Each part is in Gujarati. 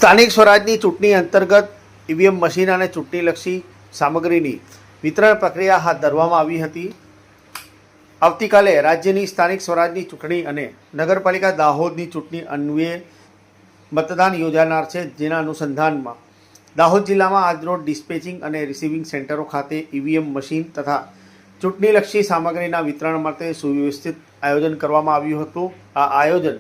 સ્થાનિક સ્વરાજની ચૂંટણી અંતર્ગત ઈવીએમ મશીન અને ચૂંટણીલક્ષી સામગ્રીની વિતરણ પ્રક્રિયા હાથ ધરવામાં આવી હતી। આવતીકાલે રાજ્યની સ્થાનિક સ્વરાજની ચૂંટણી અને નગરપાલિકા દાહોદની ચૂંટણી અન્વયે મતદાન યોજાનાર છે, જેના અનુસંધાનમાં દાહોદ જિલ્લામાં આજરોજ ડિસ્પેચિંગ અને રિસીવિંગ સેન્ટરો ખાતે ઈવીએમ મશીન તથા ચૂંટણીલક્ષી સામગ્રીના વિતરણ માટે સુવ્યવસ્થિત આયોજન કરવામાં આવ્યું હતું। આ આયોજન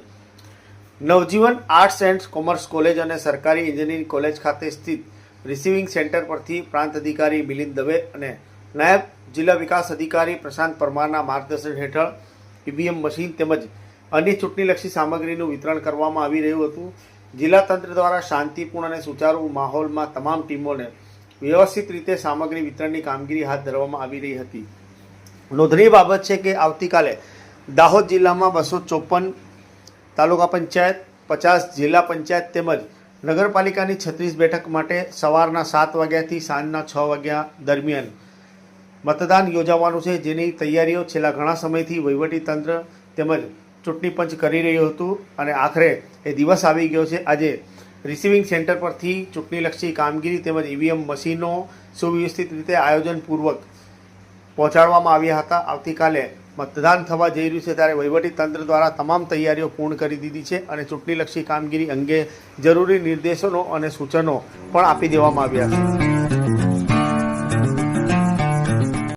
નવજીવન આર્ટ્સ એન્ડ કોમર્સ કોલેજ અને સરકારી એન્જિનિયરિંગ કોલેજ ખાતે સ્થિત રિસીવિંગ સેન્ટર પરથી પ્રાંત અધિકારી મિલિંદ દવે અને નાયબ જિલ્લા વિકાસ અધિકારી પ્રશાંત પરમારના માર્ગદર્શન હેઠળ ઈવીએમ મશીન તેમજ અન્ય ચૂંટણીલક્ષી સામગ્રીનું વિતરણ કરવામાં આવી રહ્યું હતું। જિલ્લા તંત્ર દ્વારા શાંતિપૂર્ણ અને સુચારુ માહોલમાં તમામ ટીમોને વ્યવસ્થિત રીતે સામગ્રી વિતરણની કામગીરી હાથ ધરવામાં આવી રહી હતી। નોંધનીય બાબત છે કે આવતીકાલે દાહોદ જિલ્લામાં 254 તાલુકા પંચાયત, 50 જિલ્લા પંચાયત તેમજ નગરપાલિકાની 36 બેઠક માટે સવારના 7 વાગ્યાથી સાંજના 6 વાગ્યા દરમિયાન મતદાન યોજાવાનું છે, જેની તૈયારીઓ છેલ્લા ઘણા સમયથી વહીવટીતંત્ર તેમજ ચૂંટણી પંચ કરી રહ્યું હતું અને આખરે એ દિવસ આવી ગયો છે। આજે રિસીવિંગ સેન્ટર પરથી ચૂંટણીલક્ષી કામગીરી તેમજ ઈવીએમ મશીનો સુવ્યવસ્થિત રીતે આયોજનપૂર્વક પહોંચાડવામાં આવ્યા હતા। આવતીકાલે મતદાન થવા જઈ રહ્યું છે, ત્યારે વહીવટીતંત્ર દ્વારા તમામ તૈયારીઓ પૂર્ણ કરી દીધી છે અને ચૂંટણીલક્ષી કામગીરી અંગે જરૂરી નિર્દેશનો અને સૂચનો પણ આપી દેવામાં આવ્યા છે।